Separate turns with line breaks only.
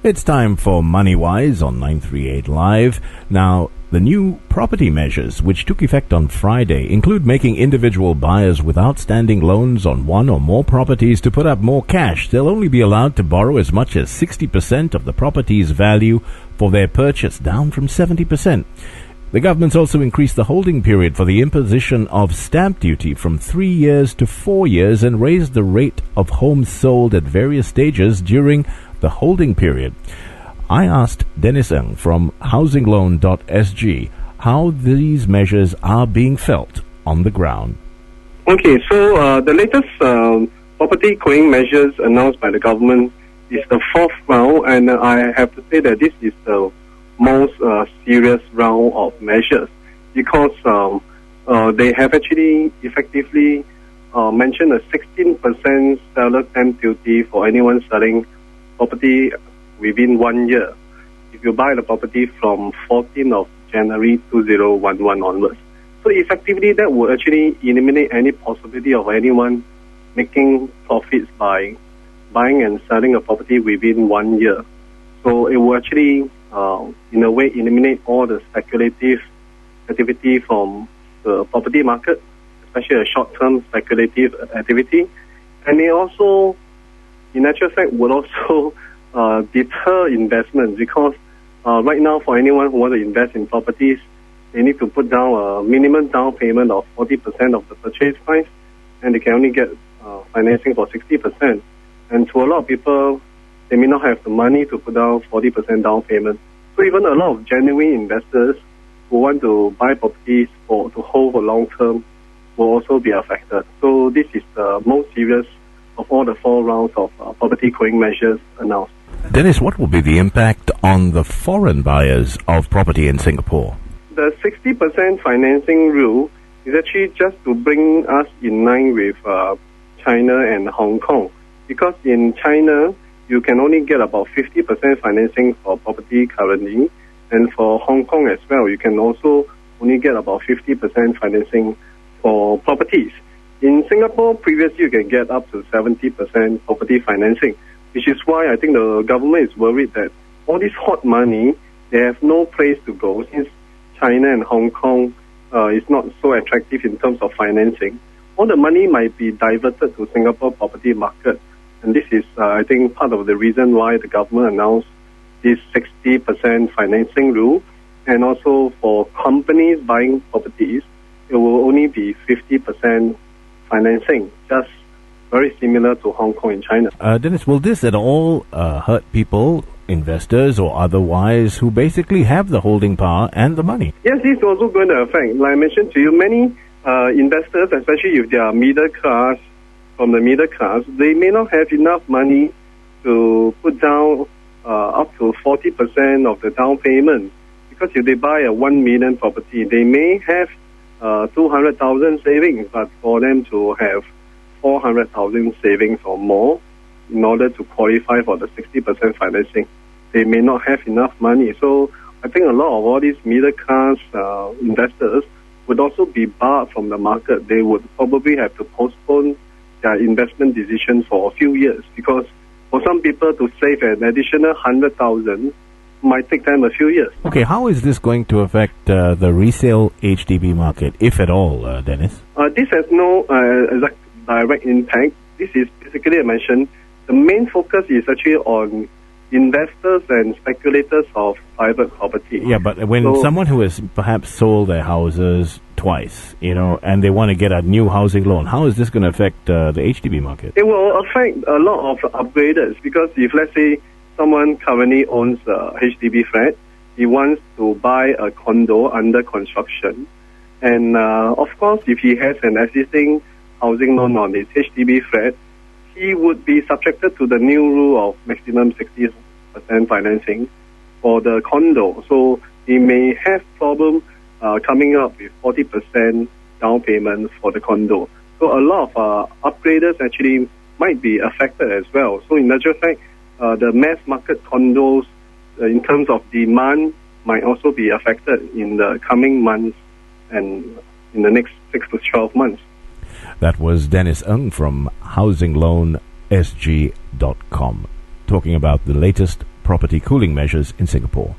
It's time for MoneyWise on 938 Live. Now, the new property measures, which took effect on Friday, include making individual buyers with outstanding loans on one or more properties to put up more cash. They'll only be allowed to borrow as much as 60% of the property's value for their purchase, down from 70%. The government's also increased the holding period for the imposition of stamp duty from 3 years to 4 years and raised the rate of homes sold at various stages during the holding period. I asked Dennis Ng from housingloan.sg how these measures are being felt on the ground.
Okay, so the latest property cooling measures announced by the government is the fourth round, and I have to say that this is the most serious round of measures because they have actually effectively mentioned a 16% seller stamp duty for anyone selling property within 1 year if you buy the property from 14th of January 2011 onwards. So effectively that will actually eliminate any possibility of anyone making profits by buying and selling a property within 1 year. So it will actually in a way eliminate all the speculative activity from the property market, especially a short-term speculative activity. And it also, in actual fact, would also deter investment because right now for anyone who wants to invest in properties, they need to put down a minimum down payment of 40% of the purchase price, and they can only get financing for 60%. And to a lot of people, they may not have the money to put down 40% down payment. So even a lot of genuine investors who want to buy properties to hold for long term will also be affected. So this is the most serious of all the 4 rounds of property cooling measures announced.
Dennis, what will be the impact on the foreign buyers of property in Singapore?
The 60% financing rule is actually just to bring us in line with China and Hong Kong. Because in China, you can only get about 50% financing for property currently, and for Hong Kong as well, you can also only get about 50% financing for properties. In Singapore, previously you can get up to 70% property financing, which is why I think the government is worried that all this hot money, they have no place to go since China and Hong Kong is not so attractive in terms of financing. All the money might be diverted to Singapore property market. And this is, I think, part of the reason why the government announced this 60% financing rule. And also for companies buying properties, it will only be 50% financing, just very similar to Hong Kong and China.
Dennis, will this at all hurt people, investors or otherwise, who basically have the holding power and the money?
Yes, this is also going to affect. Like I mentioned to you, many investors, especially if they are middle class, from the middle class, they may not have enough money to put down up to 40% of the down payment. Because if they buy a 1 million property, they may have 200,000 savings, but for them to have 400,000 savings or more in order to qualify for the 60% financing, they may not have enough money. So I think a lot of all these middle class investors would also be barred from the market. They would probably have to postpone their investment decision for a few years, because for some people to save an additional 100,000 might take them a few years.
Okay, how is this going to affect the resale HDB market, if at all, Dennis?
This has no direct impact. This is basically, I mentioned, the main focus is actually on investors and speculators of private property.
Yeah, but when someone who has perhaps sold their houses twice, and they want to get a new housing loan, how is this going to affect the HDB market?
It will affect a lot of upgraders, because if, let's say, someone currently owns a HDB flat, he wants to buy a condo under construction, and of course, if he has an existing housing loan on his HDB flat, he would be subjected to the new rule of maximum 60% financing for the condo. So he may have problem coming up with 40% down payment for the condo. So a lot of upgraders actually might be affected as well. So in actual fact, the mass market condos, in terms of demand, might also be affected in the coming months and in the next 6 to 12 months.
That was Dennis Ng from housingloansg.com talking about the latest property cooling measures in Singapore.